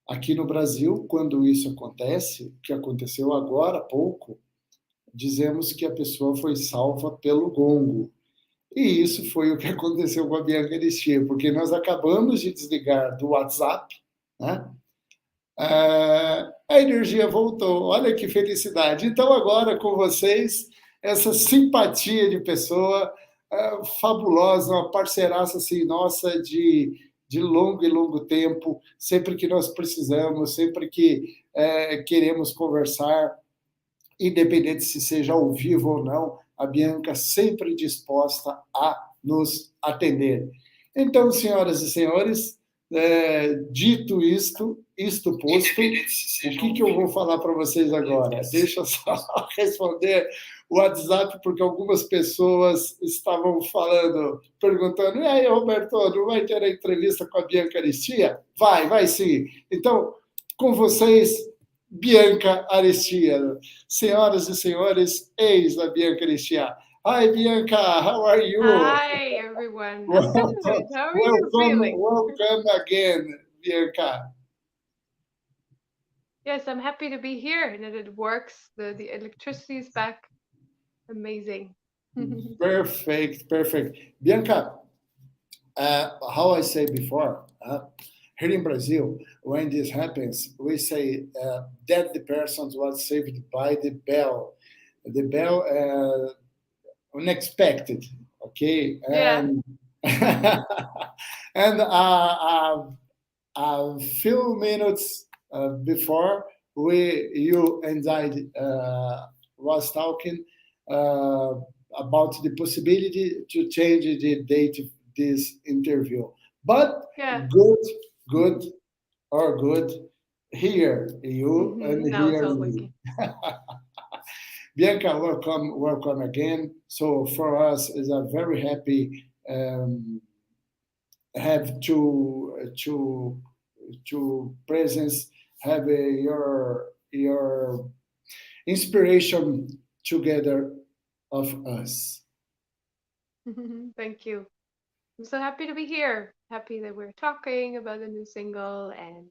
Aqui no Brasil, quando isso acontece, que aconteceu agora há pouco, dizemos que a pessoa foi salva pelo gongo. E isso foi o que aconteceu com a Bianca Aristia, porque nós acabamos de desligar do WhatsApp, né? A energia voltou. Olha que felicidade. Então, agora com vocês, essa simpatia de pessoa fabulosa, uma parceiraça assim, nossa, de longo e longo tempo, sempre que nós precisamos, sempre que queremos conversar, independente se seja ao vivo ou não, a Bianca sempre disposta a nos atender. Então, senhoras e senhores, dito isto posto, o que eu vou falar para vocês agora? Deixa eu só responder o WhatsApp, porque algumas pessoas estavam falando, perguntando, e aí, Roberto, não vai ter a entrevista com a Bianca Aristia? Vai sim. Então, com vocês, Bianca Aristia. Senhoras e senhores, eis a Bianca Aristia. Hi, Bianca, how are you? Hi, everyone. I'm good. How are you feeling? Welcome again, Bianca. Yes, I'm happy to be here and that it works. The electricity is back. Amazing. Perfect. Bianca, how I say before, here in Brazil, when this happens, we say that the person was saved by the bell. The bell unexpected, okay? Yeah. And a few minutes before you and I was talking uh, about the possibility to change the date of this interview. But Yeah. good or good, here you and Now it's here all me. working. Bianca, welcome again. So for us, is a very happy have to presence, have your inspiration together of us. Thank you. I'm so happy to be here. Happy that we're talking about the new single, and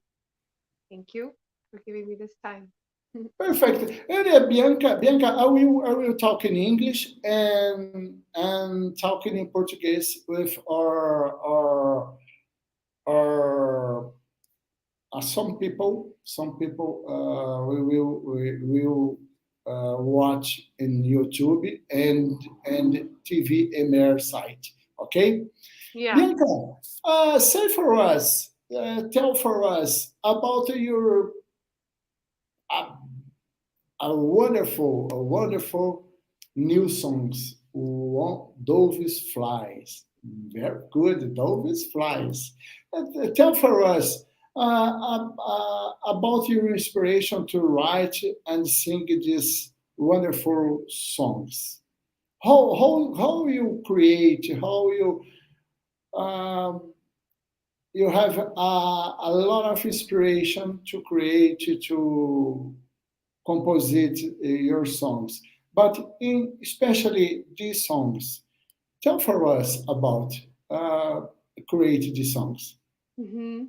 thank you for giving me this time. Perfect. And Bianca, I will talk in English and talking in Portuguese with our some people we will watch in YouTube and TV MR site. Okay, Yeah. Bianca, say for us, tell for us about your uh, a wonderful new songs. Doves flies, very good. Doves flies. Tell for us about your inspiration to write and sing these wonderful songs. How you create? How you have a lot of inspiration to create to composite your songs, but especially these songs. Tell for us about uh, create these songs. hmm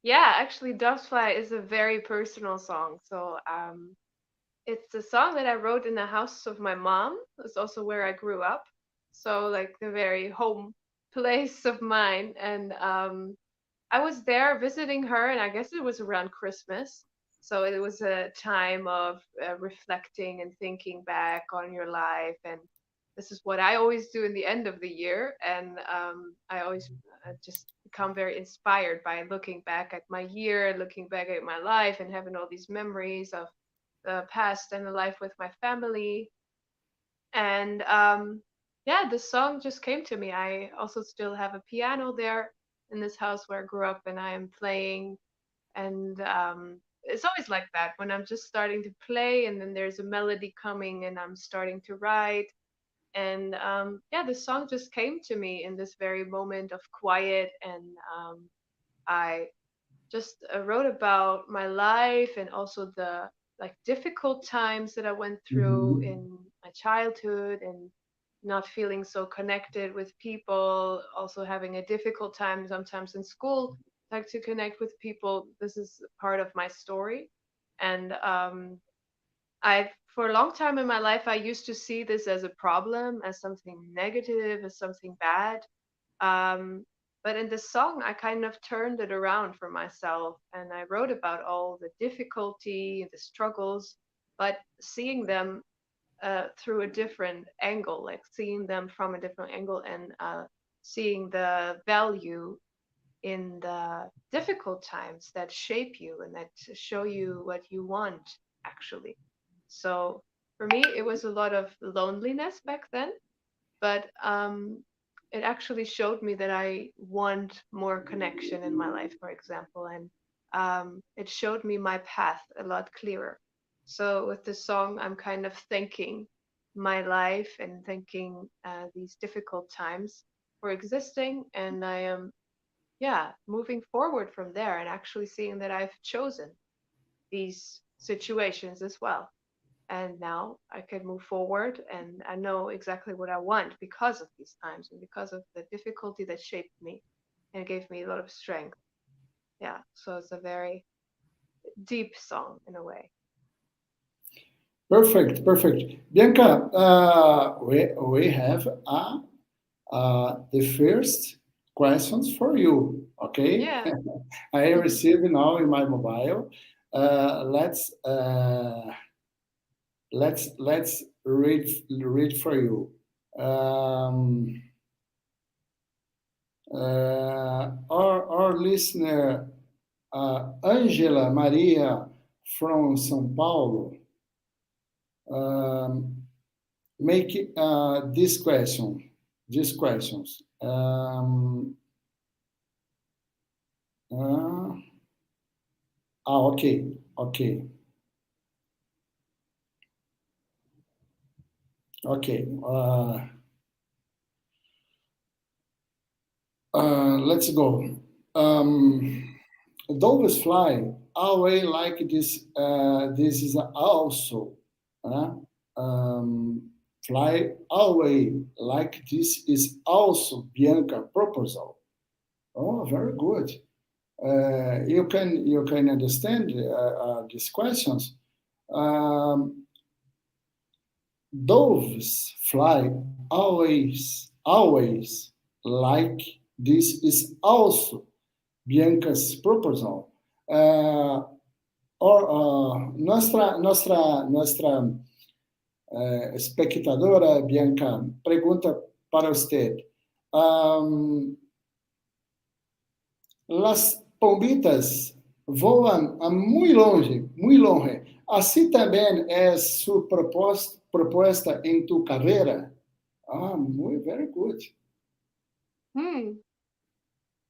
Yeah, actually, Doves Fly is a very personal song. So, it's a song that I wrote in the house of my mom. It's also where I grew up. So, like the very home place of mine. And I was there visiting her, and I guess it was around Christmas. So it was a time of reflecting and thinking back on your life. And this is what I always do in the end of the year. And I always just become very inspired by looking back at my year, looking back at my life, and having all these memories of the past and the life with my family. And yeah, this song just came to me. I also still have a piano there in this house where I grew up, and I am playing. And it's always like that when I'm just starting to play, and then there's a melody coming, and I'm starting to write. And yeah, the song just came to me in this very moment of quiet. And I just wrote about my life, and also the like difficult times that I went through Mhm. in my childhood, and not feeling so connected with people, also having a difficult time sometimes in school, like to connect with people. This is part of my story. And for a long time in my life, I used to see this as a problem, as something negative, as something bad. Um, but in this song, I kind of turned it around for myself, and I wrote about all the difficulty, the struggles, but seeing them through a different angle, like seeing them from a different angle, and seeing the value in the difficult times that shape you and that show you what you want, actually. So for me, it was a lot of loneliness back then, but it actually showed me that I want more connection in my life, for example, and it showed me my path a lot clearer. So with this song, I'm kind of thanking my life and thanking these difficult times for existing, and I am, yeah, moving forward from there and actually seeing that I've chosen these situations as well. And now I can move forward and I know exactly what I want because of these times and because of the difficulty that shaped me and gave me a lot of strength. Yeah, so it's a very deep song in a way. Perfect, perfect. Bianca, we have the first questions for you. Okay, Yeah. I received now in my mobile. Let's read for you. Um, our listener Angela Maria from São Paulo um, make this question. These questions. Okay, okay, okay. Let's go. Doves fly away like this. This is also uh, um, fly away like this is also Bianca proposal. Oh, very good. You can understand these questions. Um, Doves fly always like this is also Bianca's proposal. Nuestra espectadora Bianca pregunta para usted. Las pombitas voam a muy longe. Así también es su propuesta en tu carrera. Very good. Hmm.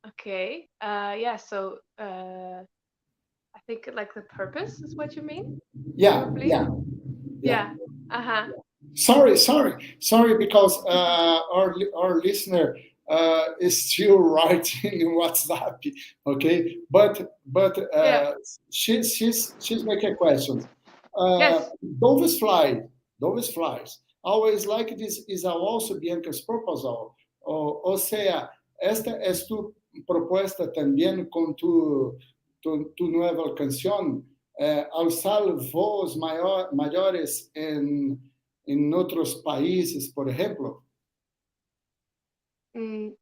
Okay. Yeah. So I think like the purpose is what you mean, Yeah, probably. yeah, yeah. Yeah. Uh huh. Sorry, because our listener is still writing in WhatsApp. Okay, but Yeah. she's making questions. Uh, Yes. Doves fly, Doves flies. Always like this is also Bianca's proposal. O sea, esta es tu propuesta también con tu nueva canción. Alzar voos mayores en otros países, por ejemplo. Mm,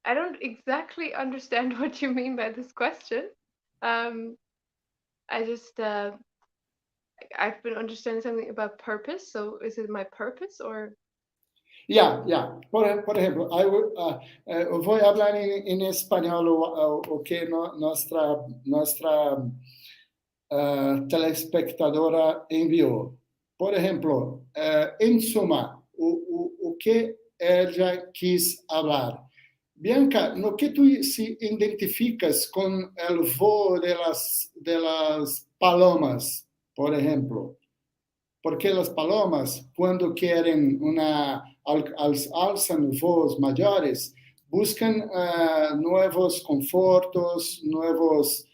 I don't exactly understand what you mean by this question. Um, I just I've been understanding something about purpose. So is it my purpose or? Yeah. Por ejemplo, voy a hablar en español o que nuestra telespectadora enviou. Por exemplo, em suma, o que ela quis falar. Bianca, no que tu se identificas com o voo de las palomas, por exemplo? Porque as palomas, quando querem alçam voos maiores, buscam novos confortos, novos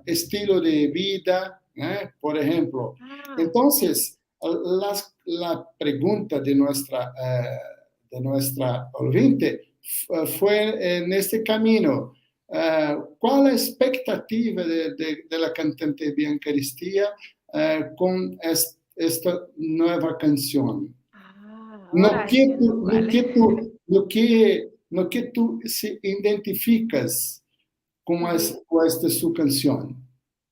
estilo de vida, né? Por exemplo. Ah. Então, a pergunta de nuestra ouvinte foi neste caminho. qual a expectativa de la cantante Bianca Aristia con esta nueva canción? Ahora entiendo, vale. No que tú se identificas con esta su canción.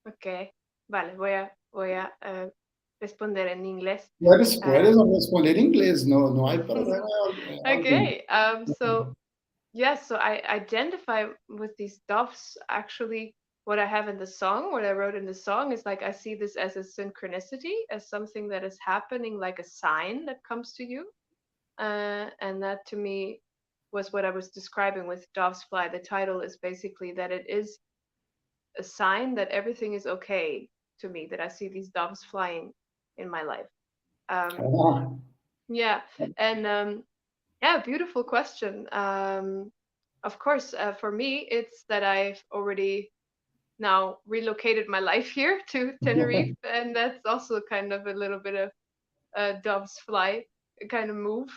Ok, vale, voy a responder en inglés. Puedes responder en inglés, no hay problema alguno. Okay, so yes, so I identify with these doves. Actually, what I have in the song, what I wrote in the song is like I see this as a synchronicity, as something that is happening, like a sign that comes to you. And that to me was what I was describing with Doves Fly. The title is basically that it is a sign that everything is okay to me, that I see these doves flying in my life. Um, Ah, yeah, and yeah, beautiful question. Of course, for me, it's that I've already now relocated my life here to Tenerife, and that's also kind of a little bit of a doves fly kind of move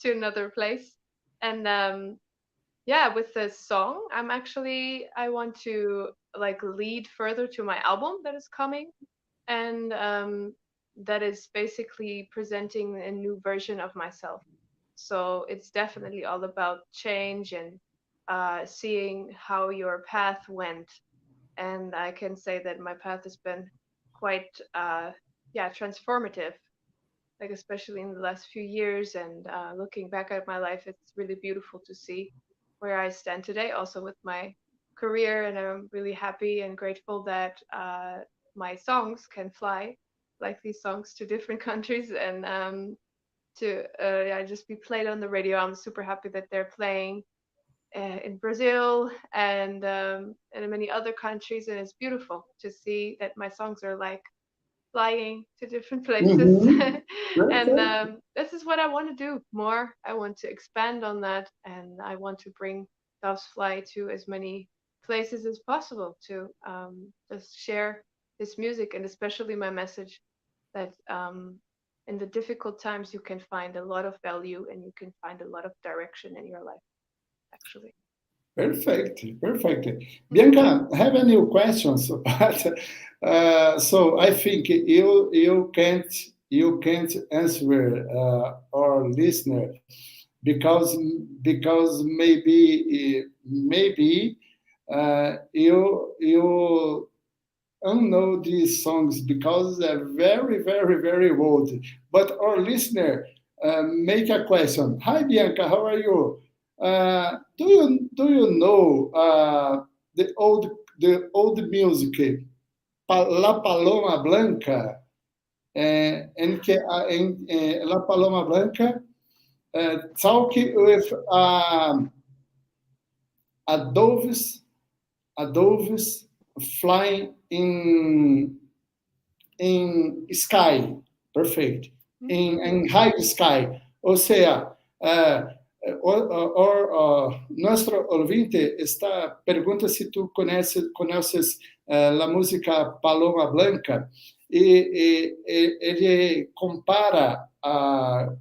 to another place. And yeah, with the song, I want to like lead further to my album that is coming, and that is basically presenting a new version of myself. So it's definitely all about change and seeing how your path went. And I can say that my path has been quite, yeah, transformative. Like especially in the last few years, and looking back at my life, it's really beautiful to see where I stand today. Also with my career, and I'm really happy and grateful that my songs can fly, like these songs, to different countries, and to yeah, just be played on the radio. I'm super happy that they're playing in Brazil and in many other countries, and it's beautiful to see that my songs are like flying to different places. uhum, And perfeito. this is what I want to do more. I want to expand on that, and I want to bring Doves Fly to as many places as possible to just share this music, and especially my message that in the difficult times you can find a lot of value and you can find a lot of direction in your life, actually. Perfect, perfect. Bianca, I have a new questions, but so I think you can't answer our listener because maybe you don't know these songs because they're very, very, very old. But our listener make a question. Hi, Bianca, how are you? Do you know the old music La Paloma Blanca? La Paloma Blanca talk with a doves flying in sky, perfeito, em high sky, ou seja, nuestro ouvinte está pergunta se tu conheces a música Paloma Blanca e ele compara a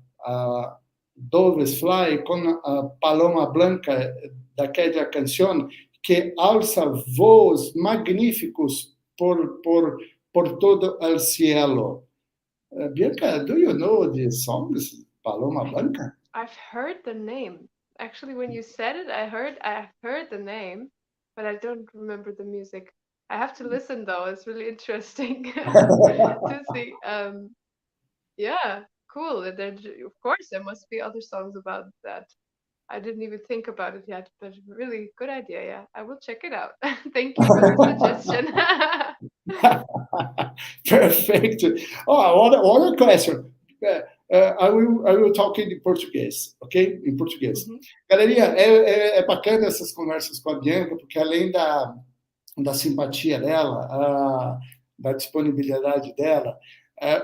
Doves Fly com a Paloma Blanca daquela canção que alça voos magníficos por todo el cielo. Bianca, do you know the songs Paloma Blanca? I've heard the name. Actually, when you said it, I heard the name, but I don't remember the music. I have to listen though. It's really interesting to see. Yeah, cool. Of course, there must be other songs about that. I didn't even think about it yet, but really good idea. Yeah, I will check it out. Thank you for the suggestion. Perfect. Oh, other question. I will talk in português, ok? Em português. Mhm. Galerinha, é bacana essas conversas com a Bianca, porque além da simpatia dela, da disponibilidade dela,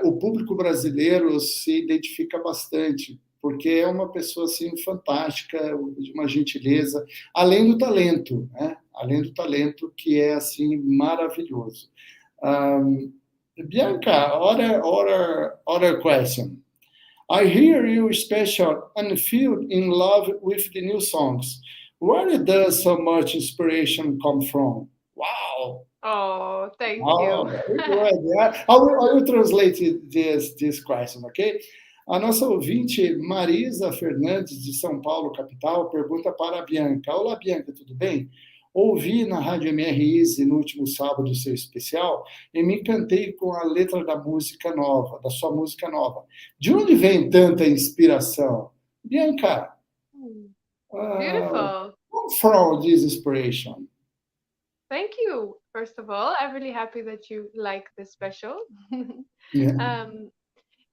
o público brasileiro se identifica bastante, porque é uma pessoa assim fantástica, de uma gentileza, além do talento, né? Além do talento que é assim maravilhoso. Bianca, other question. I hear you special and feel in love with the new songs. Where does so much inspiration come from? Wow. Oh, thank you. Oh, very good. Yeah. I will translate this question, ok? A nossa ouvinte Marisa Fernandes, de São Paulo, capital, pergunta para a Bianca. Olá, Bianca, tudo bem? Ouvi na Rádio MR Easy no último sábado o seu especial e me encantei com a letra da música nova, da sua música nova. De onde vem tanta inspiração? Bianca, Hmm, uh, beautiful. where from this inspiration? Thank you. First of all, I'm really happy that you like this special. Yeah. um,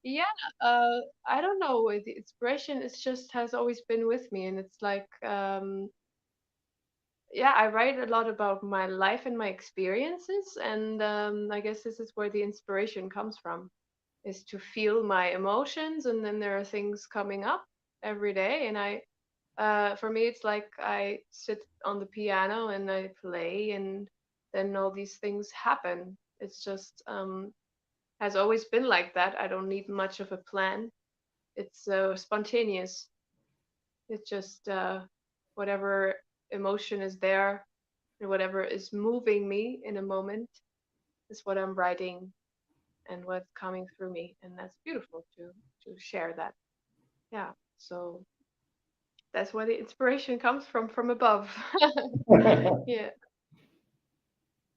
yeah, I don't know. The inspiration is just has always been with me, and it's like, yeah, I write a lot about my life and my experiences, and I guess this is where the inspiration comes from, is to feel my emotions, and then there are things coming up every day, and for me, it's like I sit on the piano and I play, and then all these things happen. It's just has always been like that. I don't need much of a plan. It's spontaneous. It's just whatever emotion is there and whatever is moving me in a moment is what I'm writing and what's coming through me, and that's beautiful to share that. Yeah. So that's where the inspiration comes from above. Yeah.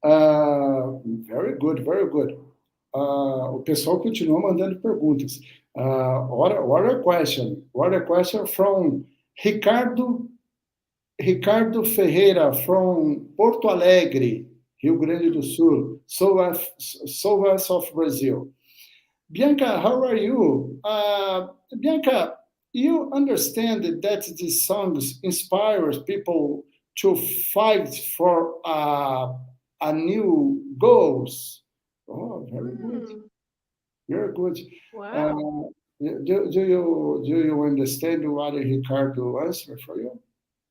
Very good, very good. O pessoal continua mandando perguntas. What a question. What a question from Ricardo Ferreira from Porto Alegre, Rio Grande do Sul, southwest of Brazil. Bianca, how are you? Bianca, you understand that these songs inspires people to fight for a new goals. Oh, very good, Mm, very good. Uh, wow. do you understand what Ricardo answered for you?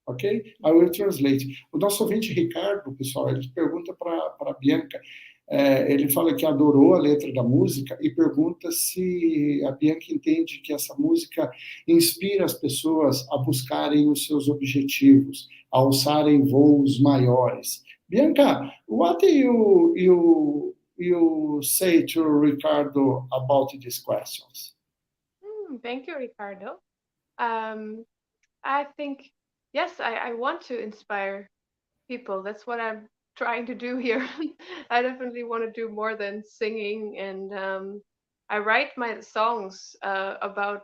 Ok? I will translate. O nosso ouvinte Ricardo, pessoal, ele pergunta para a Bianca, ele fala que adorou a letra da música e pergunta se a Bianca entende que essa música inspira as pessoas a buscarem os seus objetivos, a alçarem voos maiores. Bianca, what you say to Ricardo about these questions? Thank you, Ricardo. Um, I think, yes, I want to inspire people. That's what I'm trying to do here. I definitely want to do more than singing, and I write my songs about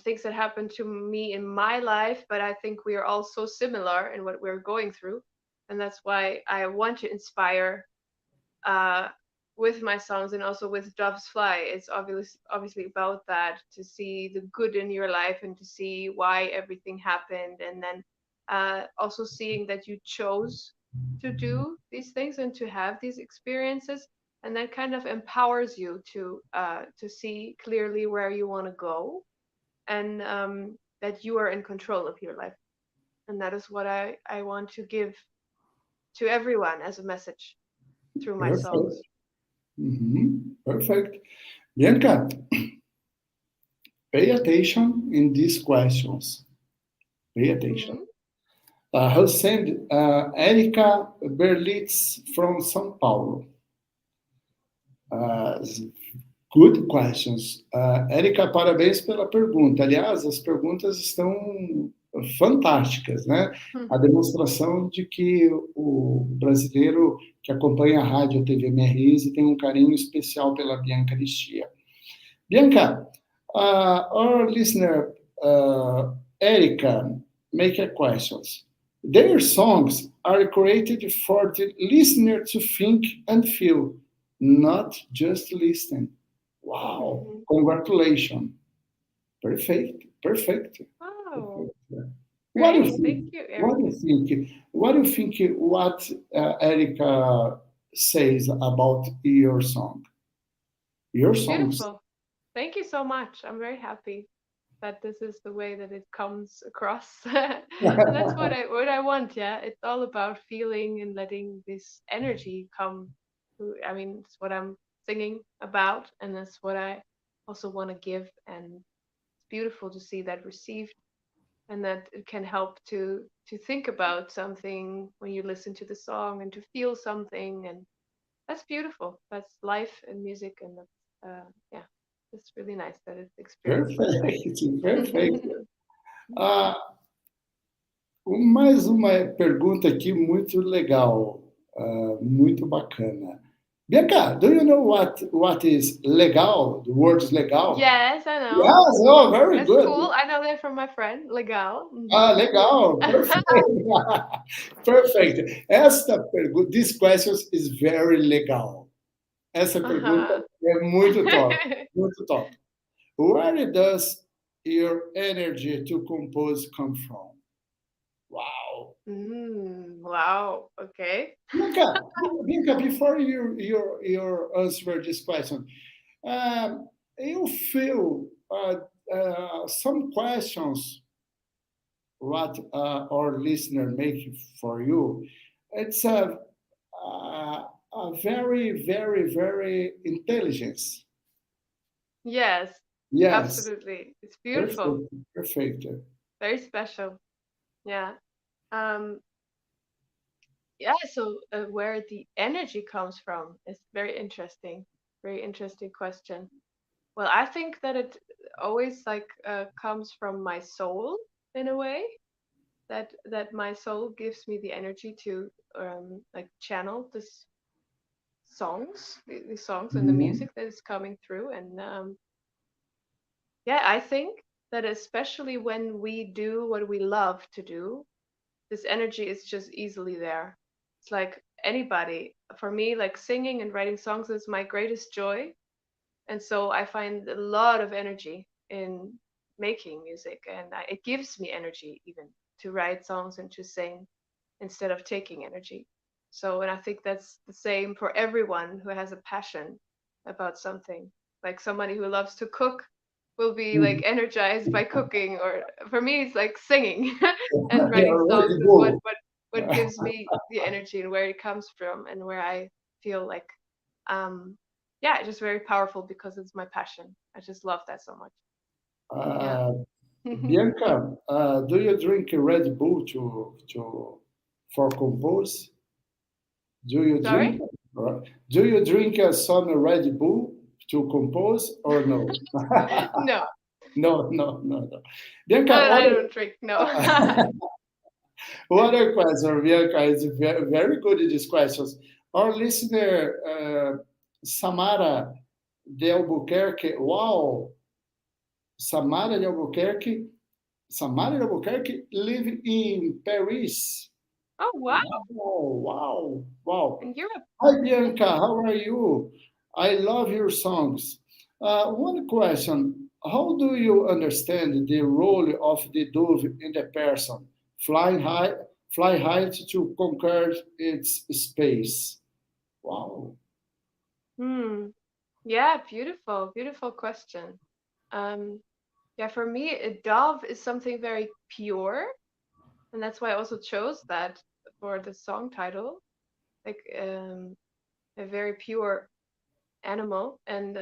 things that happened to me in my life, but I think we are all so similar in what we're going through, and that's why I want to inspire uh, with my songs, and also with Doves Fly. It's obviously about that, to see the good in your life and to see why everything happened, and then also seeing that you chose to do these things and to have these experiences, and that kind of empowers you to see clearly where you want to go, and that you are in control of your life. And that is what I want to give to everyone as a message through my Perfect. songs. Perfect. Bianca, pay attention in these questions. Pay attention. Mhm. Who sent Erika Berlitz from São Paulo. Uh, Good questions. Erika, parabéns pela pergunta. Aliás, as perguntas estão fantásticas, né? A demonstração de que o brasileiro que acompanha a rádio, a TV MRIs, tem um carinho especial pela Bianca Aristia. Bianca, our listener, Erika, make a questions. Their songs are created for the listener to think and feel, not just listen. Wow, Mhm. congratulations. Perfect, perfect, Oh, perfect. What do you great. think? Thank you, What do Erica. you think? What do you think? What Erica says about your song? Your songs. Beautiful. Thank you so much. I'm very happy that this is the way that it comes across. And that's what I want, yeah. It's all about feeling and letting this energy come through. I mean, it's what I'm singing about, and that's what I also want to give, and it's beautiful to see that received. and that it can help to think about something when you listen to the song and to feel something, and that's beautiful. That's life and music, and that's yeah, it's really nice that it's experienced like Perfeito, perfeito. that. Mais uma pergunta aqui muito legal, muito bacana. Bianca, do you know what is legal? The word is legal? Yes, I know. Yes, oh, very That's good. cool. I know that from my friend. Legal. Ah, legal, perfeito. Perfeito. Esta pergunta, this question is very legal. Essa pergunta Uh-huh. é muito top, muito top. Where does your energy to compose come from? Wow. Wow. Okay. Bianca, Bianca, before you answer this question, you feel some questions what our listener make for you. It's a very, very, very intelligence. Yes, Yes, absolutely. It's beautiful. perfect, perfect. Very special. Yeah. Um, yeah, so where the energy comes from is very interesting. Very interesting question. Well, I think that it always like comes from my soul in a way. That my soul gives me the energy to like channel this songs, the songs and the Mhm. music that is coming through, and yeah, I think that especially when we do what we love to do, this energy is just easily there. It's like anybody. For me, like singing and writing songs is my greatest joy. And so I find a lot of energy in making music, and it gives me energy even to write songs and to sing instead of taking energy. So, and I think that's the same for everyone who has a passion about something. Like somebody who loves to cook will be like energized by cooking, or for me, it's like singing and writing You're songs Red is what Bull. what gives me the energy and where it comes from and where I feel like yeah, just very powerful because it's my passion. I just love that so much. Yeah. Uh, Bianca, do you drink Red Bull for compose? Do you Sorry? drink? Do you drink some Red Bull to compose or no? No, No, no, no, no. Bianca, I don't drink. No. what a question, Bianca. It's very, very good, these questions. Our listener, Samara de Albuquerque, wow, Samara de Albuquerque, Samara de Albuquerque live in Paris. Oh wow, Wow, wow, wow. in Europe. Hi, Bianca, how are you? I love your songs. One question. How do you understand the role of the dove in the person? Flying high, fly high to conquer its space. Wow. Hmm. Yeah, beautiful, beautiful question. Um, yeah, for me, a dove is something very pure, and that's why I also chose that for the song title. Like a very pure animal, and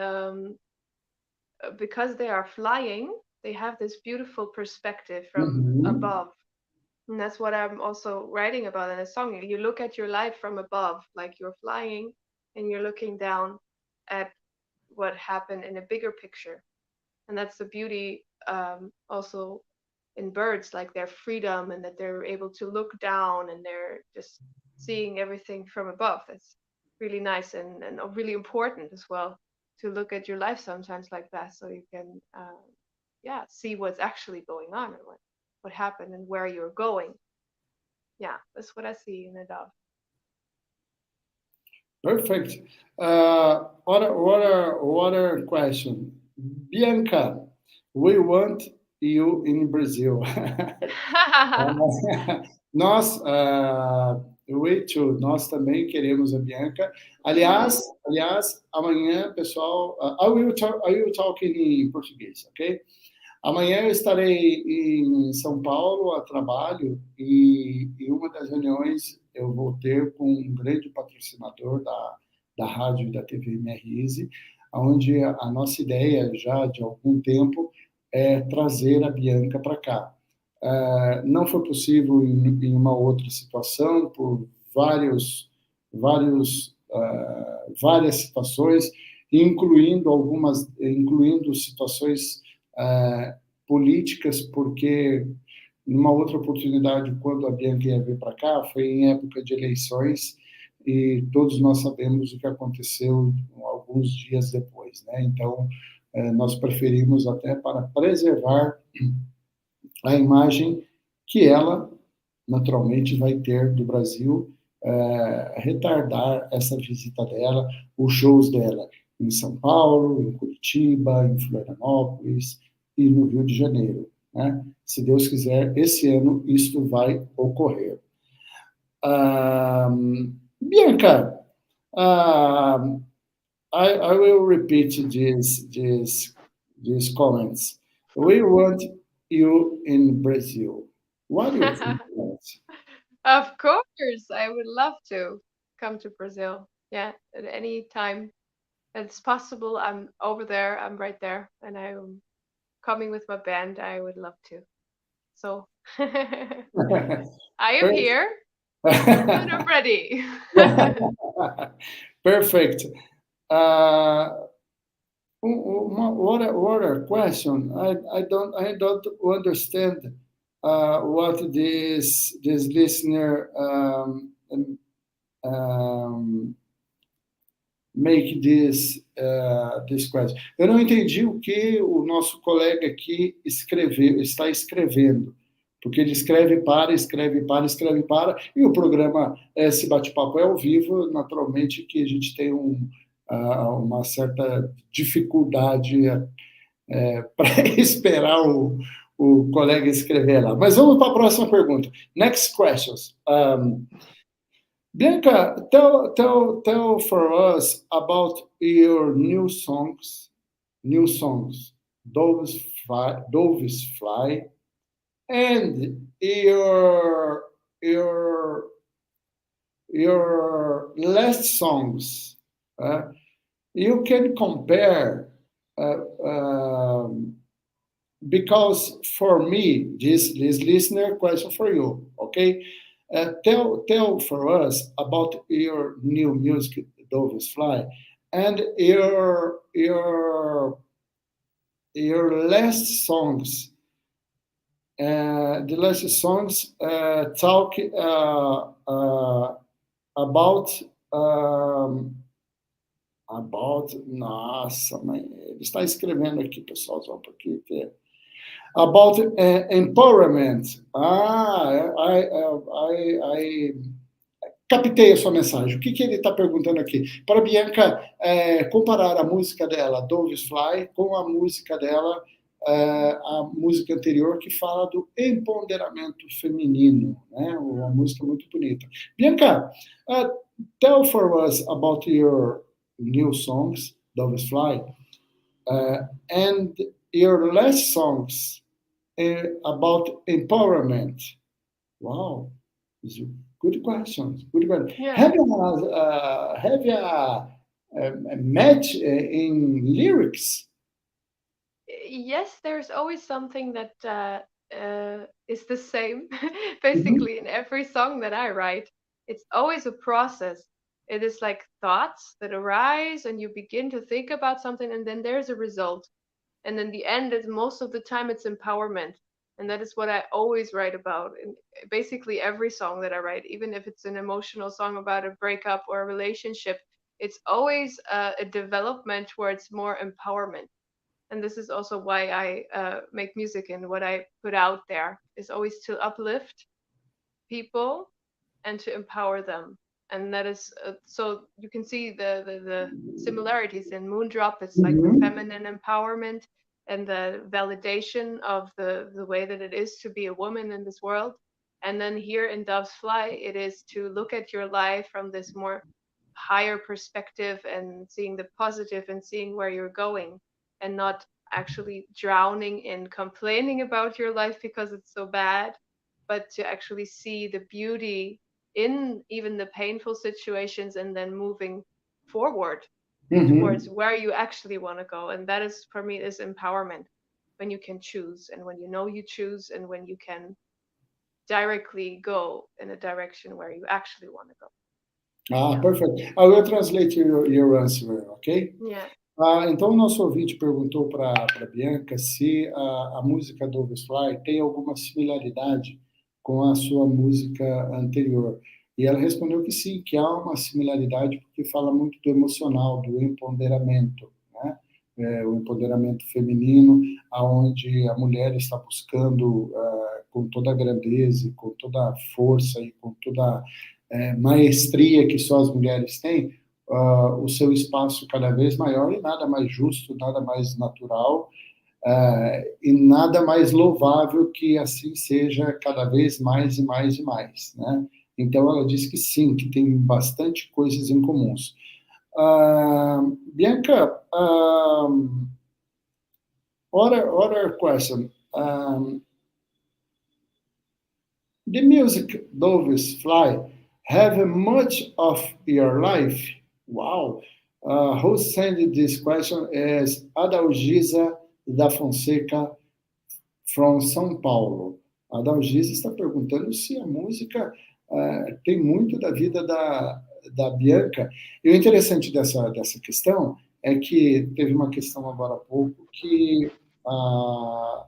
because they are flying, they have this beautiful perspective from Mhm. above. And that's what I'm also writing about in a song. You look at your life from above, like you're flying and you're looking down at what happened in a bigger picture. And that's the beauty also in birds, like their freedom and that they're able to look down and they're just seeing everything from above. That's really nice and really important as well to look at your life sometimes like that so you can yeah, see what's actually going on and what happened and where you're going. Yeah, that's what I see in a dove. Perfect. What a question. Bianca, we want you in Brazil. Nós, we too, nós também queremos a Bianca. Aliás, Mhm. aliás, amanhã, pessoal, I will talk em português, ok? Amanhã eu estarei em São Paulo a trabalho e uma das reuniões eu vou ter com um grande patrocinador da rádio e da TV MRISE, onde a nossa ideia já de algum tempo é trazer a Bianca para cá. Não foi possível em uma outra situação, por várias situações, incluindo situações políticas, porque numa outra oportunidade, quando a Bianca ia vir para cá, foi em época de eleições e todos nós sabemos o que aconteceu alguns dias depois, né? Então, nós preferimos até para preservar a imagem que ela naturalmente vai ter do Brasil, retardar essa visita dela, os shows dela em São Paulo, em Curitiba, em Florianópolis e no Rio de Janeiro. Né? Se Deus quiser, esse ano isto vai ocorrer. Bianca, I will repeat these comments. We want you in Brazil. What do you think about it? Of course, I would love to come to Brazil. Yeah, at any time it's possible. I'm over there. I'm right there, and I'm coming with my band. I would love to. So I am here and I'm ready. Perfect. Uh, what a question. I don't understand what this listener um, make this question. Eu não entendi o que o nosso colega aqui está escrevendo, porque ele escreve para, e o programa esse bate-papo é ao vivo, naturalmente que a gente tem uma certa dificuldade para esperar o colega escrever lá. Mas vamos para a próxima pergunta. Next questions. Bianca, tell for us about your new songs, Doves Fly, and your last songs. You can compare because for me, this listener question for you, okay? Tell for us about your new music, Doves Fly, and your last songs. The last songs talk about nossa, mãe, ele está escrevendo aqui, pessoal, só um pouquinho que about empowerment. I captei a sua mensagem. O que ele está perguntando aqui? Para a Bianca comparar a música dela, Doves Fly, com a música dela, a música anterior, que fala do empoderamento feminino, né? Uma música muito bonita. Bianca, tell for us about your new songs, Doves Fly, and your last songs about empowerment. Wow, good questions. Good question. Yeah. Have you a match in lyrics? Yes, there's always something that is the same, basically in every song that I write. It's always a process. It is like thoughts that arise, and you begin to think about something, and then there's a result. And in the end, it's most of the time it's empowerment, and that is what I always write about in basically every song that I write, even if it's an emotional song about a breakup or a relationship. It's always a development towards more empowerment, and this is also why I make music, and what I put out there is always to uplift people and to empower them. And that is so you can see the similarities in Moondrop. It's like the Mhm. feminine empowerment and the validation of the way that it is to be a woman in this world. And then here in Doves Fly, it is to look at your life from this more higher perspective and seeing the positive and seeing where you're going, and not actually drowning in complaining about your life because it's so bad, but to actually see the beauty in even the painful situations, and then moving forward towards Mhm. where you actually want to go. And that is, for me, is empowerment. when you can choose, and when you know you choose, and when you can directly go in a direction where you actually want to go. Ah, Yeah. perfect. I will translate your answer, okay? Yeah. Então, o nosso ouvinte perguntou para a Bianca se a música do Elvis Fly tem alguma similaridade com a sua música anterior. E ela respondeu que sim, que há uma similaridade, porque fala muito do emocional, do empoderamento, né? O empoderamento feminino, aonde a mulher está buscando com toda a grandeza, com toda a força e com toda a maestria que só as mulheres têm, o seu espaço cada vez maior e nada mais justo, nada mais natural e nada mais louvável que assim seja cada vez mais e mais e mais, né? Então ela diz que sim, que tem bastante coisas em comuns. Bianca, other question. The music Doves Fly have much of your life? Wow. Who sent this question is Adalgisa da Fonseca from São Paulo. A Adalgisa está perguntando se a música tem muito da vida da Bianca. E o interessante dessa questão é que teve uma questão agora há pouco que a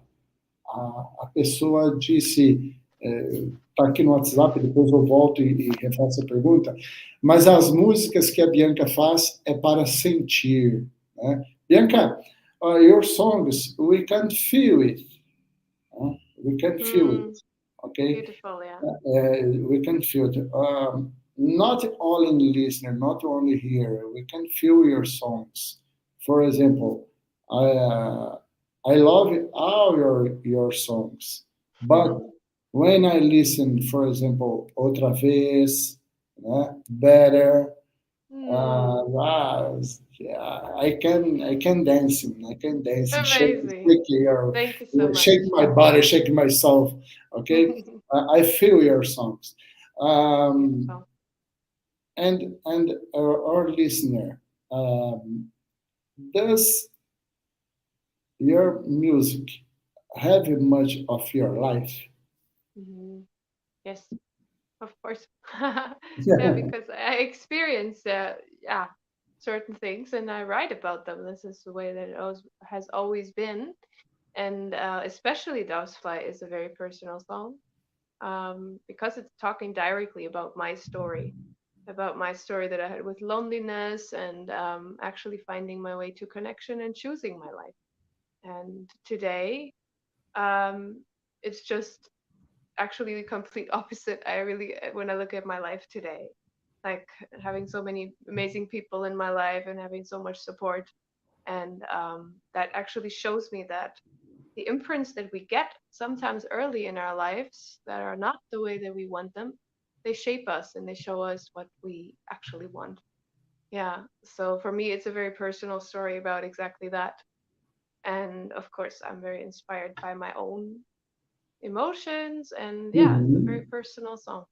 pessoa disse, está aqui no WhatsApp, depois eu volto e refaço a pergunta, mas as músicas que a Bianca faz é para sentir. Né? Bianca, your songs, we can feel it. We can feel it, okay? Beautiful, yeah. We can feel it. Not only listener, not only here, we can feel your songs. For example, I love all your songs, but when I listen, for example, Outra Vez, Better, I can dance, and Amazing. Thank you so much. shake my body, shake myself. Okay, I feel your songs, Beautiful. and our listener, does your music have much of your life? Yes, of course. Yeah, because I experience yeah, certain things and I write about them. This is the way that has always been. And especially Doves Fly is a very personal song because it's talking directly about my story that I had with loneliness and actually finding my way to connection and choosing my life. And today, it's just actually the complete opposite. I really, when I look at my life today, like having so many amazing people in my life and having so much support, and that actually shows me that the imprints that we get sometimes early in our lives that are not the way that we want them, they shape us and they show us what we actually want. Yeah. So for me, it's a very personal story about exactly that. And of course, I'm very inspired by my own emotions. And yeah, it's a very Mhm. personal song.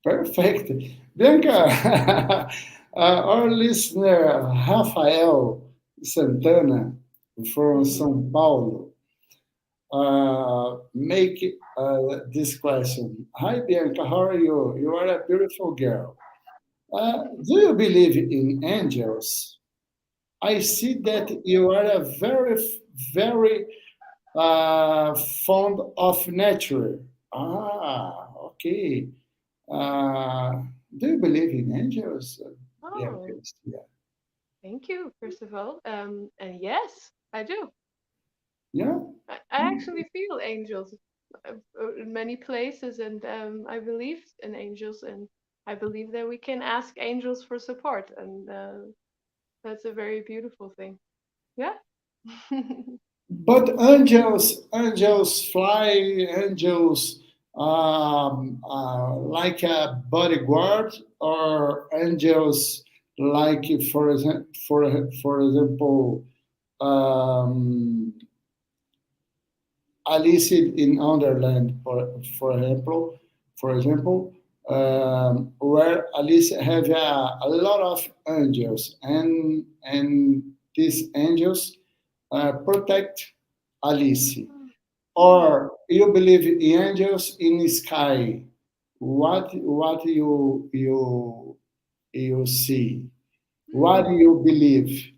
Perfect. Bianca, our listener, Rafael Santana from São Paulo, make this question. Hi, Bianca, how are you? You are a beautiful girl. Do you believe in angels? I see that Oh, you are a very fond of nature. Okay. Uh, do you believe in angels? Bianca? oh, Yeah. thank you, first of all. And yes, I do. Yeah. I actually feel angels in many places, and I believe in angels, and I believe that we can ask angels for support, and that's a very beautiful thing. Yeah. But angels fly, angels like a bodyguard, or angels like, for example, um, Alice in Wonderland, for example, where Alice have a lot of angels, and these angels protect Alice, Hmm. or you believe in angels in the sky. What you see? What do Hmm. you believe?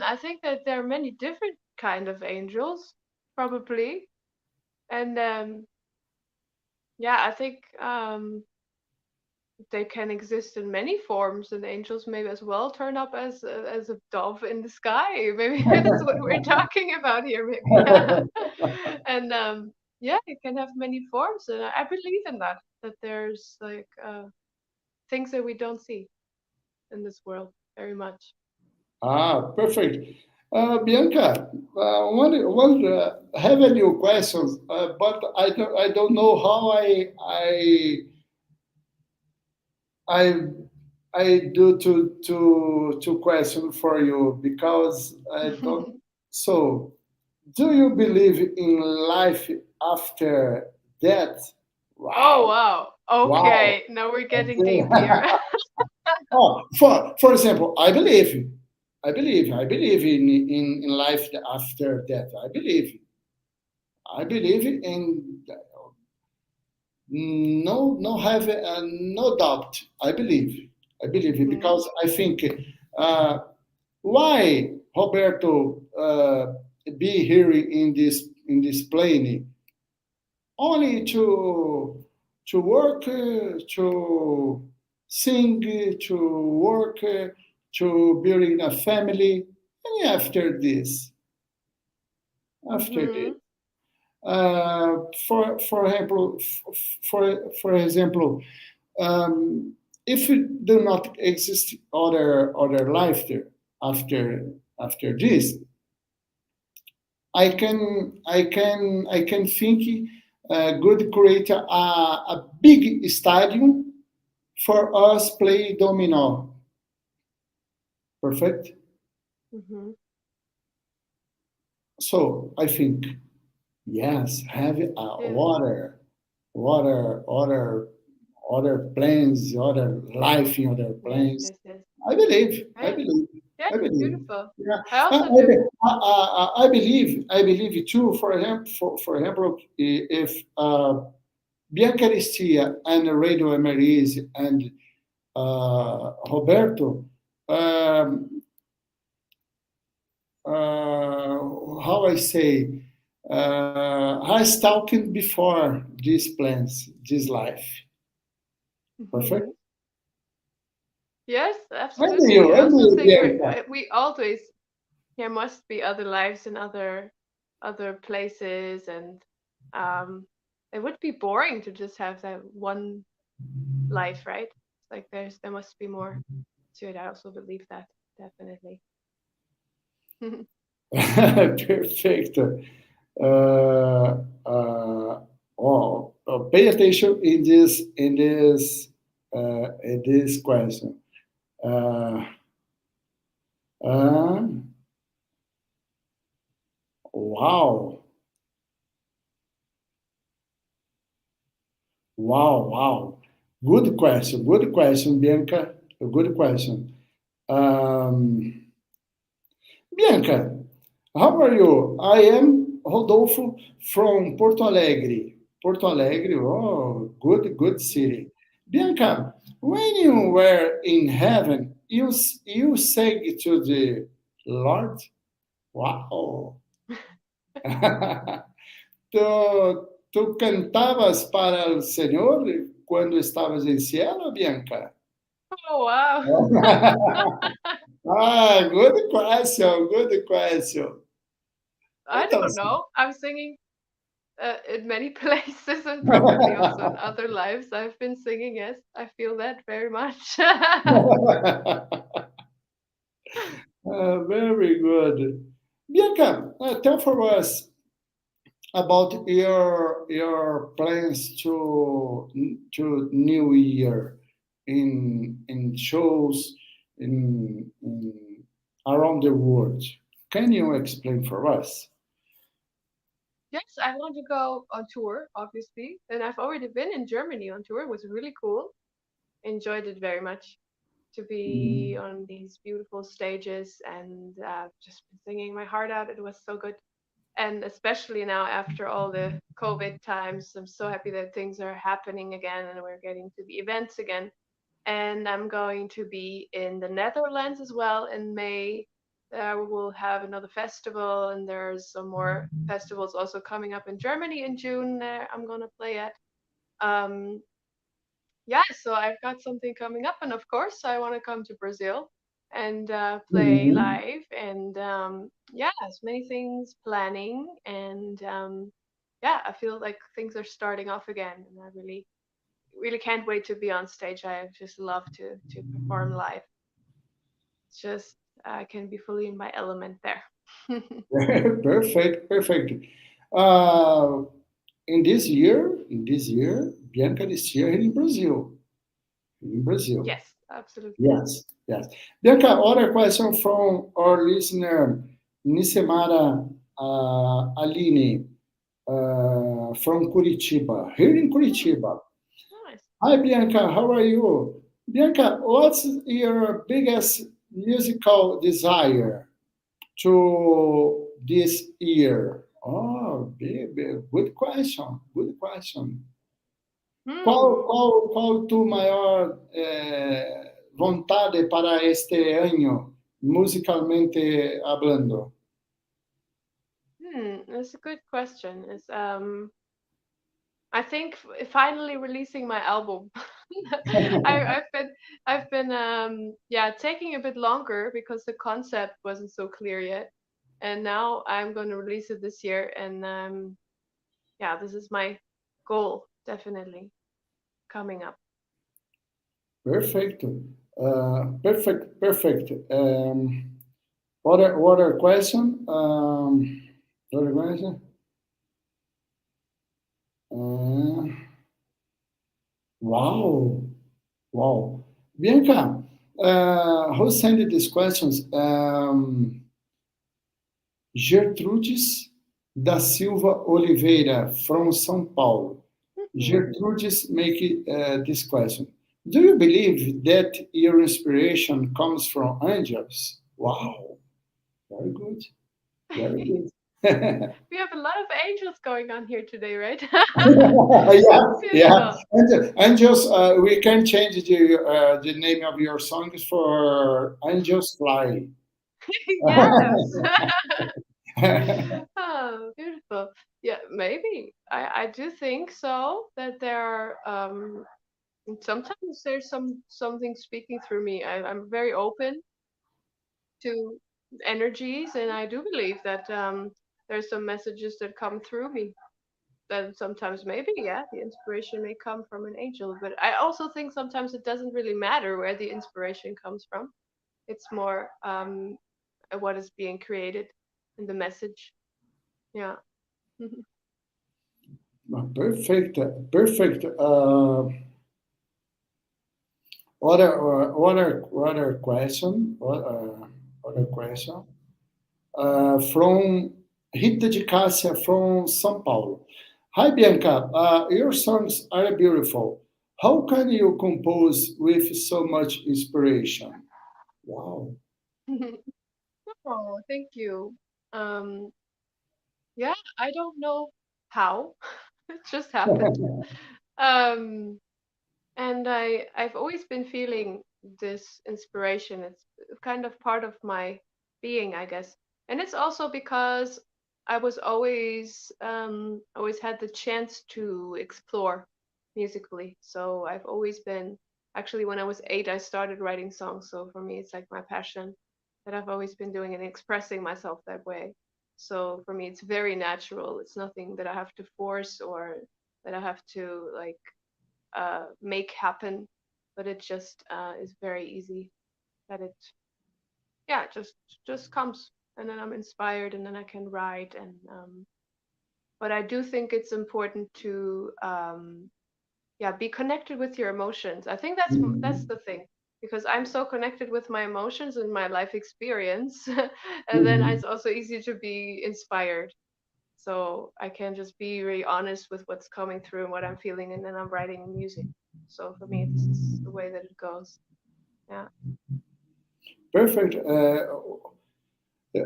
I think that there are many different kind of angels, probably, and yeah, I think they can exist in many forms, and angels maybe as well turn up as a dove in the sky. Maybe that's what we're talking about here. Maybe, and yeah, it can have many forms, and I believe in that. That there's like things that we don't see in this world very much. Perfect. Bianca, have a new questions, but I don't know how I I do to question for you because I don't. So, do you believe in life after death? Oh Wow, wow. wow. Okay, now we're getting deep here. Oh, for example, I believe in life after death. I believe in no have no doubt. I believe it Hmm. because I think uh, why Roberto be here in this plane only to work, to sing, to work, to building a family, and after this, Hmm. for example, for example, um, if it do not exist other life there after this, I can think good create a big stadium for us play domino. Perfect. Hmm. So I think yes, have Yeah. water, other planes, other life in other Yes. planes. Yes. Yes. I Right. believe, Yeah. I believe. Beautiful. Yeah, I also do. I believe too. For example, if Bianca Aristia and Radio Emeris and Roberto, um, how I say, has talking before these plans, this life. Perfect. Hmm. Yes, absolutely. I And also you, think Bianca. we always there must be other lives in other places, and um, it would be boring to just have that one life, right? It's like there must be more to it. I also believe that definitely. Perfect. Oh, pay attention in this question. Uh, uh, wow, wow. Good question, Bianca. A good question. Um, Bianca, how are you? I am Rodolfo from Porto Alegre. Porto Alegre, oh, good Yes. city. Bianca, when you were in heaven, you sang to the Lord? Wow! Tu cantabas para el Señor cuando estabas en cielo, Bianca? Oh wow. Good question, good question. I Então, don't know. I'm singing in many places and probably also in other lives. I've been singing. Yes, I feel that very much. very good. Bianca, tell for us about your plans to New Year in shows in around the world. Can you explain for us? Yes, I want to go on tour, obviously, and I've already been in Germany on tour. It was really cool. Enjoyed it very much. to be on these beautiful stages and just been singing my heart out. It was so good. And especially now after all the COVID times, I'm so happy that things are happening again and we're getting to the events again. And I'm going to be in the Netherlands as well in May. There we'll have another festival, and there's some more festivals also coming up in Germany in June. There I'm gonna play at. Um, yeah, so I've got something coming up, and of course I want to come to Brazil and play Mhm. live, and yeah, as many things planning, and yeah, I feel like things are starting off again, and I really can't wait to be on stage. I just love to perform live. It's just I can be fully in my element there. Perfect, perfect. Uh, in this year, Bianca is here in Brazil. In Brazil. Yes, absolutely. Yes, yes. Bianca, other question from our listener, Nisemara Aline, from Curitiba, here in Hmm, Curitiba. nice. Hi, Bianca, how are you? Bianca, what's your biggest musical desire to this year? Oh, good question, good question. Hmm. Qual tu maior vontade para este año, musicalmente hablando? That's a good question. It's I think finally releasing my album. I've been yeah, taking a bit longer because the concept wasn't so clear yet, and now I'm going to release it this year, and yeah, this is my goal definitely coming up. Perfect. Perfect, perfect. Other question? Other question? Uh, wow, wow. Bianca, who sent these questions? Gertrudes da Silva Oliveira, from São Paulo. Mhm. Gertrudes make this question. Do you believe that your inspiration comes from angels? Wow, very good, very good. We have a lot of angels going on here today, right? Yeah, yeah. Beautiful. Angels, we can change the name of your songs for Angels Fly. Yes. Oh, beautiful. Yeah, maybe. I do think so that there are sometimes there's something speaking through me. I'm very open to energies, and I do believe that there's some messages that come through me. Then sometimes maybe, yeah, the inspiration may come from an angel, but I also think sometimes it doesn't really matter where the inspiration comes from. It's more what is being created in the message. Yeah. Perfect, perfect. Other question. Other question. From Rita de Cássia from São Paulo. Hi, Bianca. Your songs are beautiful. How can you compose with so much inspiration? Wow. Oh, thank you. Um, yeah, I don't know how. It just happened. Um, and I've always been feeling this inspiration. It's kind of part of my being, I guess. And it's also because I was always had the chance to explore musically. So I've always been actually when I was 8, I started writing songs. So for me, it's like my passion that I've always been doing and expressing myself that way. So for me, it's very natural. It's nothing that I have to force or that I have to like make happen, but it just is very easy that it yeah just comes, and then I'm inspired, and then I can write, and but I do think it's important to yeah be connected with your emotions. I think that's Mhm. the thing, because I'm so connected with my emotions and my life experience and then Mhm. it's also easy to be inspired, so I can just be really honest with what's coming through and what I'm feeling, and then I'm writing music. So for me, this is the way that it goes. Yeah. Perfect.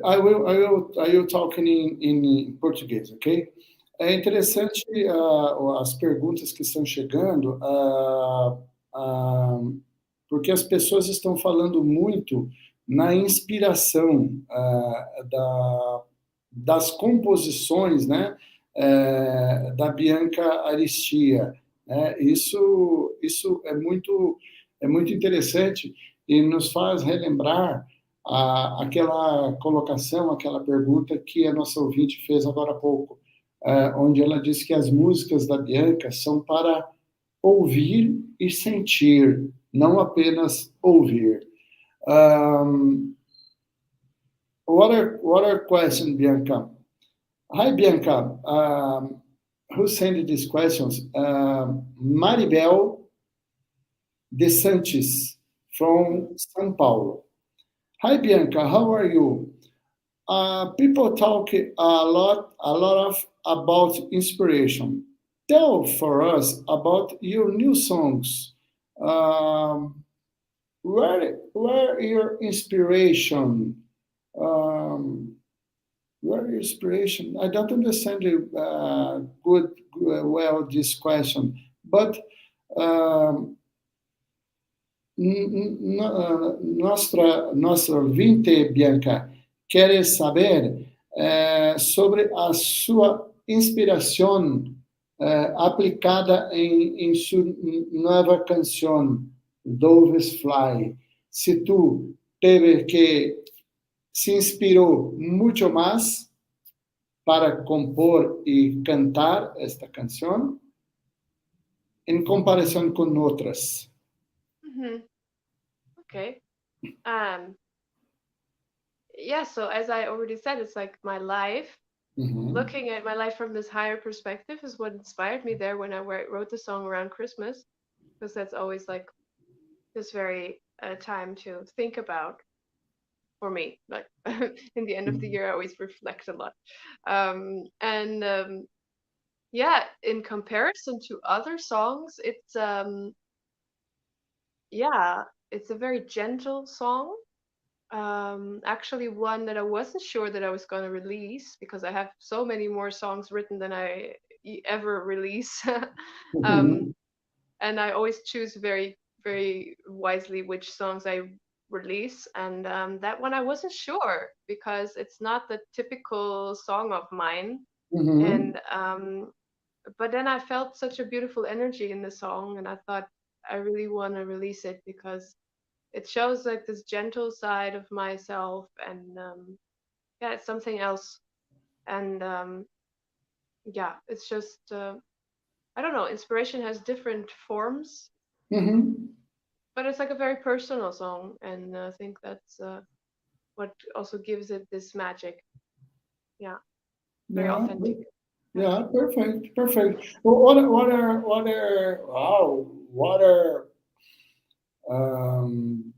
I will talk em português, ok? É Hmm. interessante as perguntas que estão chegando, porque as pessoas estão falando muito na inspiração das composições, né, da Bianca Aristia. Né? Isso é muito interessante e nos faz relembrar aquela colocação, aquela pergunta que a nossa ouvinte fez agora há pouco, onde ela disse que as músicas da Bianca são para ouvir e sentir, não apenas ouvir. Um, what are question, Bianca? Hi, Bianca. Who sent these questions? Maribel de Santos from São Paulo. Hi, Bianca. How are you? People talk a lot about inspiration. Tell for us about your new songs. Um, where your inspiration? Um, where your inspiration? I don't understand well this question, but um, nossa ouvinte, Bianca, quer saber sobre a sua inspiração aplicada em sua nova canção, Doves Fly. Se tu teve que se inspirou muito mais para compor e cantar esta canção em comparação com outras. Hmm. Okay. Um, yeah, so as I already said, it's like my life. Uhum. Looking at my life from this higher perspective is what inspired me there when I wrote the song around Christmas, because that's always like this very time to think about for me. Like in the end of the year, I always reflect a lot. And yeah, in comparison to other songs, yeah, it's a very gentle song. Actually, one that I wasn't sure that I was going to release because I have so many more songs written than I ever release. um, Uhum. and I always choose very, very wisely which songs I release. And that one I wasn't sure because it's not the typical song of mine. Uhum. And but then I felt such a beautiful energy in the song, and I thought I really want to release it because it shows like this gentle side of myself, and yeah, it's something else. And yeah, it's just I don't know. Inspiration has different forms, Uhum. but it's like a very personal song, and I think that's what also gives it this magic. Yeah, very Yeah, authentic. Yeah. yeah, perfect, perfect. Well, what are um,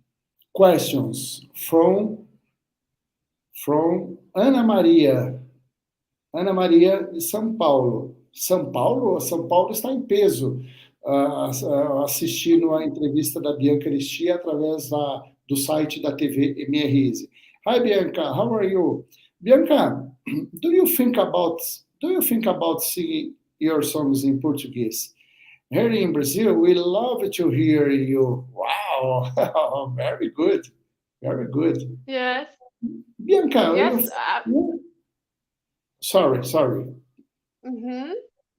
questions from Ana Maria? Ana Maria de São Paulo. São Paulo? São Paulo está em peso, assistindo a entrevista da Bianca Aristia através do site da TV MRS. Hi, Bianca, how are you? Bianca, do you think about singing your songs in Portuguese? Here in Brazil, we love to hear you. Wow, very good, very good. Yes. Bianca, Yes. sorry. Mm-hmm.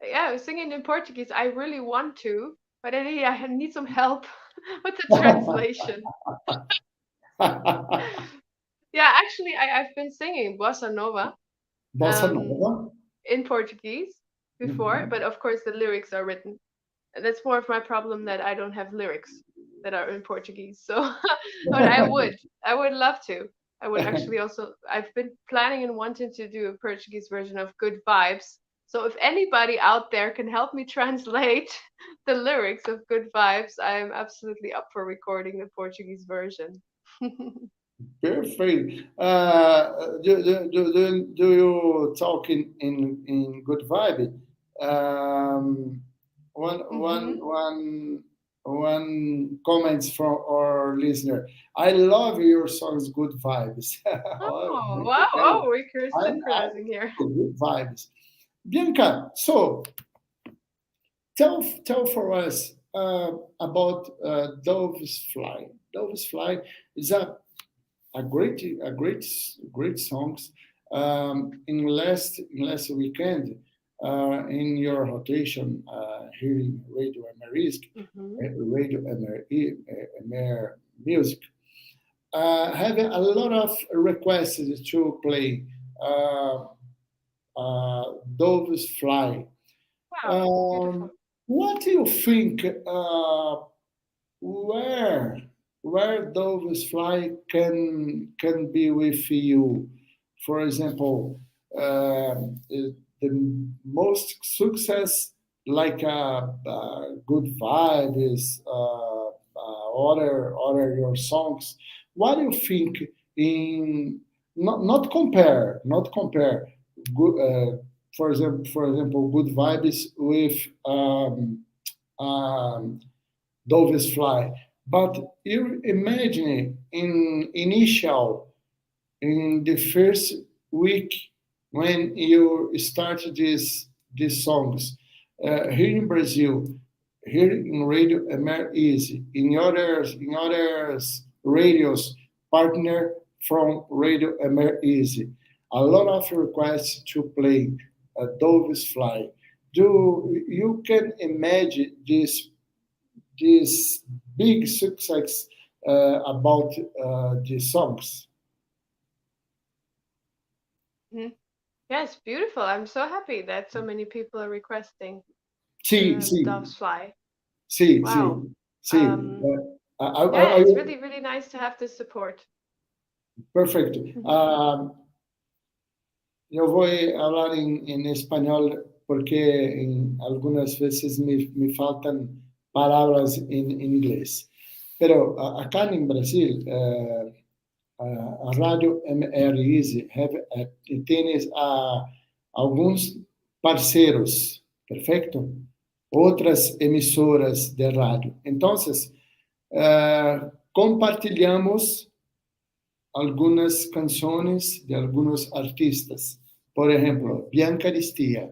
Yeah, I was singing in Portuguese. I really want to, but I need some help with the translation. Yeah, actually, I've been singing bossa nova Bossa um, nova. in Portuguese before, Uhum. but of course the lyrics are written. And that's more of my problem that I don't have lyrics that are in Portuguese. So, but I would love to. I would actually also, I've been planning and wanting to do a Portuguese version of Good Vibes. So if anybody out there can help me translate the lyrics of Good Vibes, I'm absolutely up for recording the Portuguese version. Perfect. Do you talk in good vibe? Um, one, one, Hmm. one, one comments from our listener. I love your songs, Good Vibes. Oh, Oh, wow. Oh, we're I synchronizing here. good vibes. Bianca, so tell for us about Dove's Fly. Dove's Fly is a great songs. In last weekend, in your rotation here in Radio Amerisk, Hmm. Radio Amer Music, have a lot of requests to play uh, Dove's Fly. Wow, Um, beautiful. what do you think? Where doves fly can be with you? For example, the most success like a good vibe is other your songs. What do you think in not compare good, for example good vibes with um, doves fly. But you imagine in the first week when you start these songs here in Brazil, here in Radio Amer Easy, in others radios partner from Radio Amer Easy, a lot of requests to play Doves Fly. Do you can imagine this big success about the songs? Mhm. Yes, beautiful. I'm so happy that so many people are requesting Sì, sì, Doves Fly. sì, Wow. sì, sì. Um, yeah, I it's will, really, really nice to have this support. perfecto. Mhm. Yo voy a hablar en español porque algunas veces me faltan palabras en inglés. Pero acá en Brasil, a Rádio MRIZ tienes a alguns parceiros, perfeito? Outras emissoras de rádio. Então, compartilhamos algunas canciones de algunos artistas. Por ejemplo, Bianca Aristia.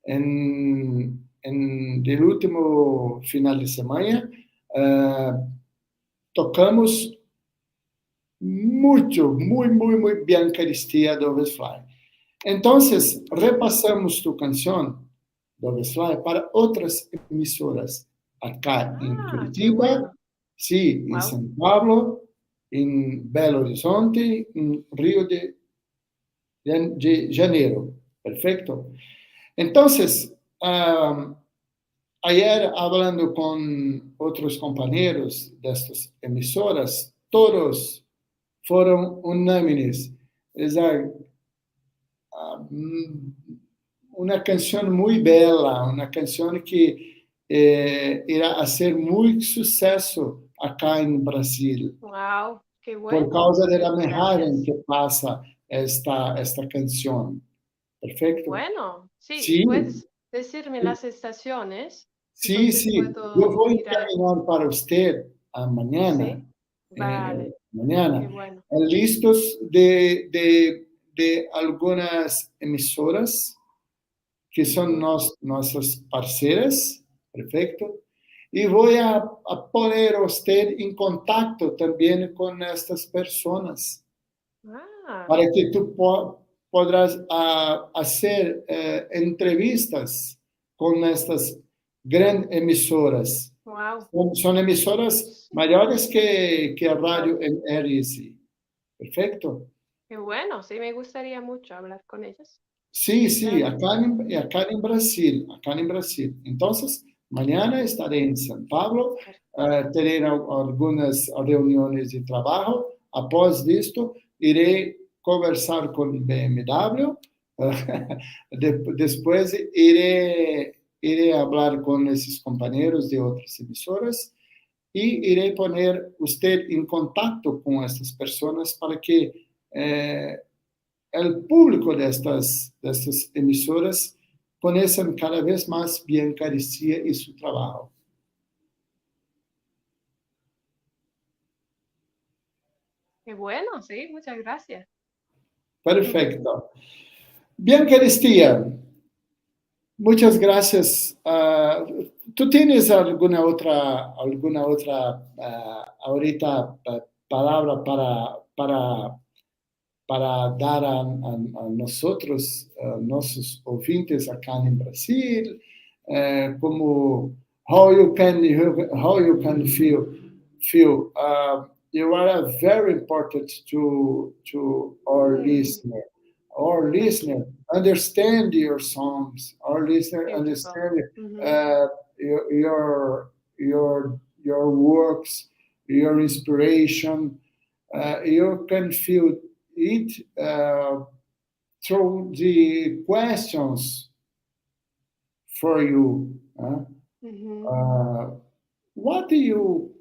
En el último final de semana, eh, tocamos mucho, muy, muy, muy Bianca Aristia Doves Fly. Entonces, repasamos tu canción, Doves Fly, para otras emisoras, acá en Ah, qué Curitiba, bueno. sí, en Wow. São Paulo, en Belo Horizonte, en Río de Janeiro. Perfecto. Entonces, ayer hablando con otros compañeros de estas emisoras, todos fueron unánimes. Es una canción muy bella, una canción que irá a ser muy suceso acá en Brasil, Wow, qué por bueno. causa de la Muchas manera en gracias. que pasa esta canción. Qué Perfecto. bueno. Sí, Sí, puedes decirme las estaciones, sí, entonces sí. Yo puedo voy a ir a... encaminhar para usted Sí, mañana, vale, qué mañana, bueno. listos de algunas emisoras que son Ujú. nuestras parceras, perfecto. Y voy a poner a usted en contacto también con estas personas Ah, para que tú podrás hacer entrevistas con estas grandes emisoras. wow. Son emisoras Sí, mayores que Radio wow. RSI. Perfecto. Qué bueno, sí, me gustaría mucho hablar con ellos. Sí, sí, Claro. acá en Brasil, acá en Brasil. Entonces, mañana Ujú. estaré en São Paulo, Perfecto. teré algunas reuniones de trabajo. Após esto, iré conversar con BMW. Después iré hablar con esos compañeros de otras emisoras y iré poner usted en contacto con estas personas para que eh, el público de estas emisoras conozcan cada vez más Bianca Aristia y su trabajo. Qué bueno, sí, muchas gracias. Perfecto. Bianca Aristia, muchas gracias. ¿Tú tienes alguna otra ahorita palabra para dar a nosotros, a nossos ouvintes acá em Brasil, como how you can feel you are very important to Mm, our thank listener you. understand your songs, our listener Beautiful. understand Hmm. uh, your works, your inspiration. You can feel it through the questions for you. Hmm. Uh, what do you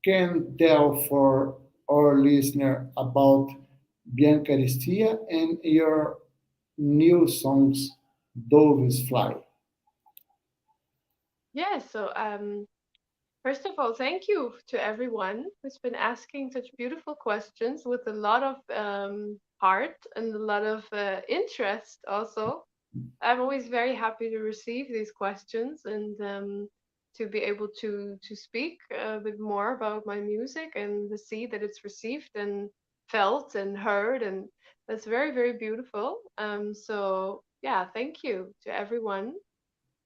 can tell for our listener about Bianca Aristia and your new songs, Doves Fly? Yeah, so first of all, thank you to everyone who's been asking such beautiful questions with a lot of heart and a lot of interest also. I'm always very happy to receive these questions and to be able to speak a bit more about my music and to see that it's received and felt and heard, and that's very very beautiful. So yeah, thank you to everyone.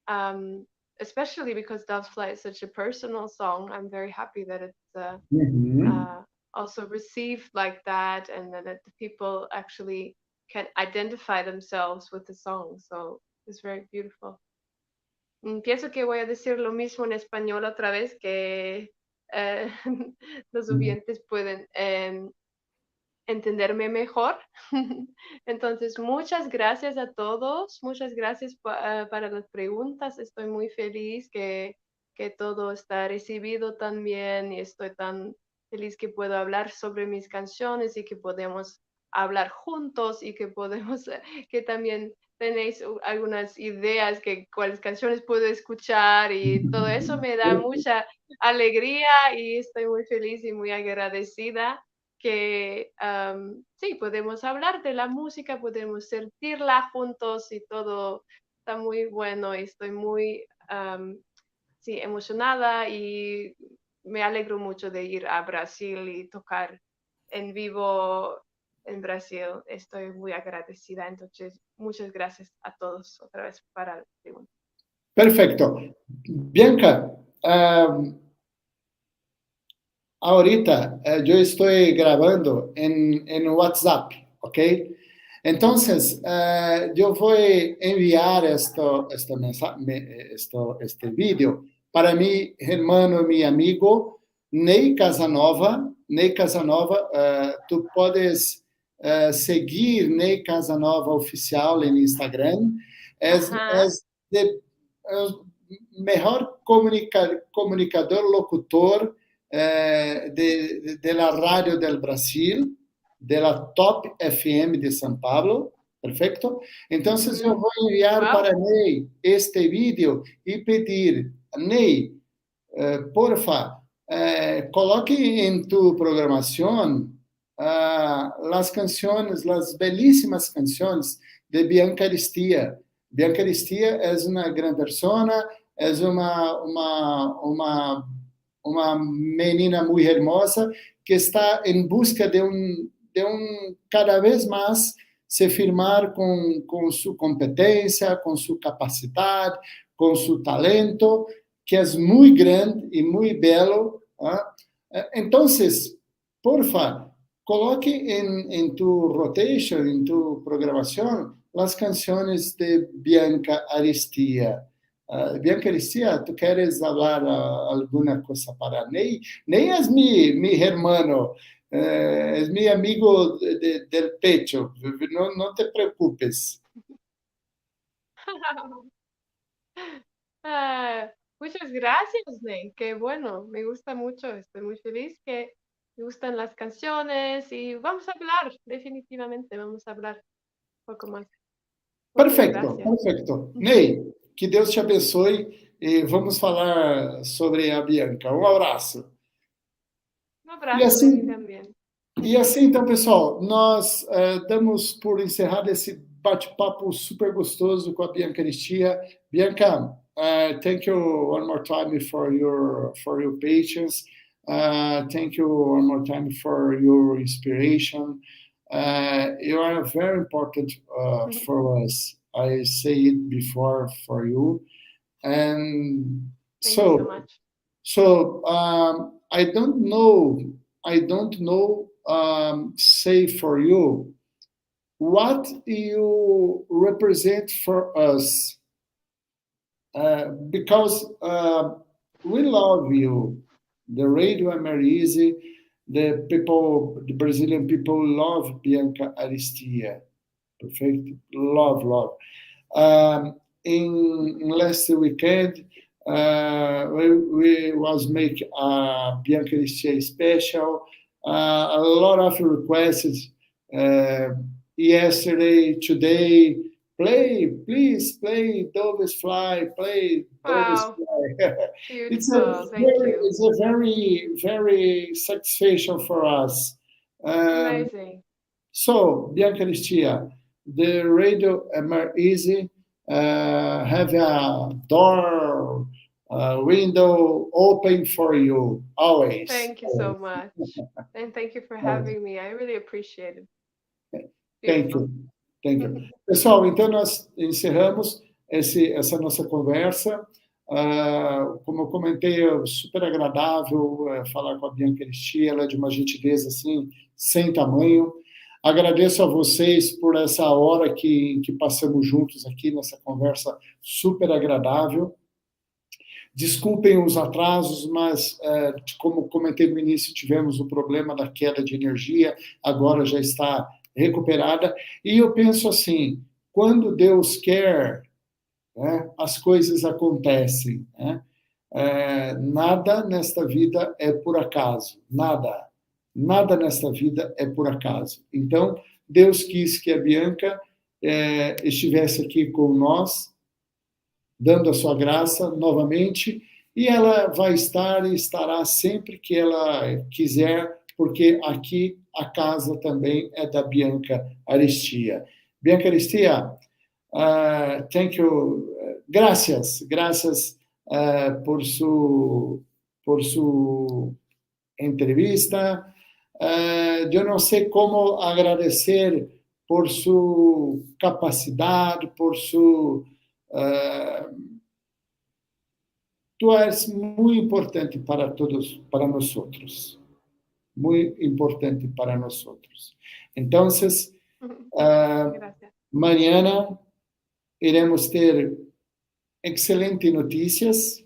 Um, Especially because Dove's Flight is such a personal song. I'm very happy that it's Mhm. uh, also received like that, and that the people actually can identify themselves with the song. So it's very beautiful. Pienso que voy a decir lo mismo en español otra vez que eh, los oyentes pueden entenderme mejor. Entonces, muchas gracias a todos, muchas gracias para las preguntas. Estoy muy feliz que todo está recibido tan bien y estoy tan feliz que puedo hablar sobre mis canciones y que podemos hablar juntos y que podemos, que también tenéis algunas ideas que cuáles canciones puedo escuchar y todo eso me da mucha alegría y estoy muy feliz y muy agradecida que sí, podemos hablar de la música, podemos sentirla juntos y todo está muy bueno y estoy muy sí, emocionada y me alegro mucho de ir a Brasil y tocar en vivo en Brasil. Estoy muy agradecida. Entonces, muchas gracias a todos otra vez para la pregunta. Perfecto. Bianca, ahorita yo estoy grabando en WhatsApp, ¿ok? Entonces, yo voy a enviar este vídeo para mi hermano, mi amigo Ney Casanova. Ney Casanova, tú puedes seguir Ney Casanova Oficial en Instagram. Ajá. Es mejor comunicador, locutor de la radio del Brasil, de la Top FM de São Paulo, perfecto? Entonces yo Ujú. voy a enviar Wow. para Ney este vídeo y pedir, Ney, porfa, coloque en tu programación las canciones, las belísimas canciones de Bianca Aristia. Bianca Aristia es una gran persona, es uma menina muito hermosa que está em busca de cada vez mais se firmar com sua competência, com sua capacidade, com seu talento, que é muito grande e muito belo. Então, porfa, coloque em tu rotation, em tu programação, as canções de Bianca Aristia. Bianca Aristia, ¿tú quieres falar alguna cosa para Ney? Ney es mi hermano, es mi amigo del pecho, no te preocupes. Ah, muchas gracias, Ney. Qué bueno, me gusta mucho. Estoy muy feliz que me gustan las canciones y vamos a hablar, definitivamente, vamos a hablar un poco más. Muchas Perfeito, gracias. perfeito. Ney, que Deus te abençoe e vamos falar sobre a Bianca. Um abraço. Un E abrazo de mí assim, también. E assim, então, pessoal, nós damos por encerrado esse bate-papo super gostoso com a Bianca Aristia. Bianca, thank you one more time for your patience. Thank you one more time for your inspiration. You are very important for us. I say it before for you. And Thank you so so, much. I don't know, say for you, what you represent for us, because we love you. The radio are very easy. The Brazilian people love Bianca Aristia. Perfect. Love. In last weekend, we was make a Bianca Aristia special. A lot of requests yesterday, today. Please play Doves Fly. Play Doves Wow, Fly. beautiful. Thank you. It's a very satisfaction for us. Um, Amazing. so, Bianca Aristia, the radio are easy. Have a door, window open for you, always. Thank you so much. And thank you for Always. having me. I really appreciate it. Thank Beautiful. you. Thank you. Pessoal, então nós encerramos essa nossa conversa. Como eu comentei, é super agradável falar com a Bianca Aristia, ela é de uma gentileza assim, sem tamanho. Agradeço a vocês por essa hora que passamos juntos aqui nessa conversa super agradável. Desculpem os atrasos, mas, como comentei no início, tivemos o problema da queda de energia, agora já está recuperada. E eu penso assim, quando Deus quer, né, as coisas acontecem. Né? Nada nesta vida é por acaso, nada. Nada nesta vida é por acaso. Então, Deus quis que a Bianca estivesse aqui com nós, dando a sua graça novamente, e ela vai estar e estará sempre que ela quiser, porque aqui a casa também é da Bianca Aristia. Bianca Aristia, thank you. Gracias por su entrevista. Eu não sei como agradecer por sua capacidade, por su... tu és muito importante para todos, para nós outros. Muito importante para nós outros. Então, amanhã iremos ter excelentes notícias,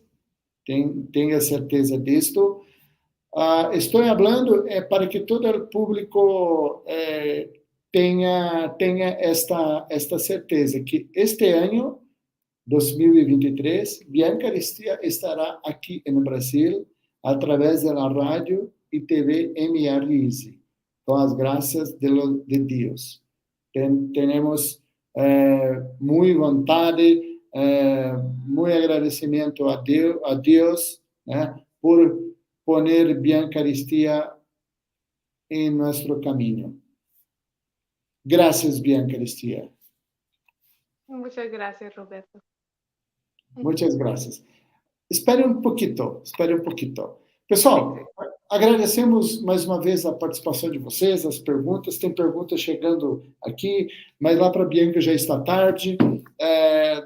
tenha certeza disto. Estou falando para que todo o público tenha esta certeza, que este ano, 2023, Bianca Aristia estará aqui no Brasil, através da rádio e TV MR Easy, com as graças de Deus. Temos muito vontade, muito agradecimento a Deus, né, por poner Bianca Aristia em nosso caminho. Graças, Bianca Aristia. Muchas gracias, Roberto. Muchas gracias. Espere um pouquinho. Pessoal, agradecemos mais uma vez a participação de vocês, as perguntas. Tem perguntas chegando aqui, mas lá para a Bianca já está tarde.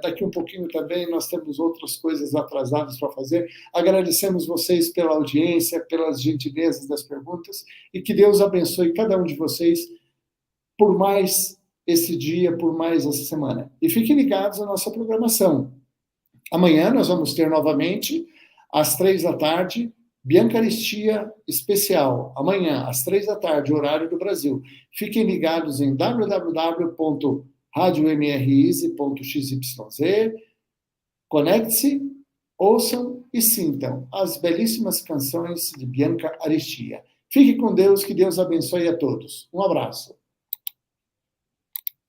Daqui um pouquinho também nós temos outras coisas atrasadas para fazer. Agradecemos vocês pela audiência, pelas gentilezas das perguntas, e que Deus abençoe cada um de vocês por mais esse dia, por mais essa semana. E fiquem ligados à nossa programação. Amanhã nós vamos ter novamente, às 3h, Bianca Aristia especial. Amanhã, às 3h, horário do Brasil. Fiquem ligados em www.radiomrease.xyz. Conecte-se, ouçam e sintam as belíssimas canções de Bianca Aristia. Fique com Deus, que Deus abençoe a todos. Um abraço.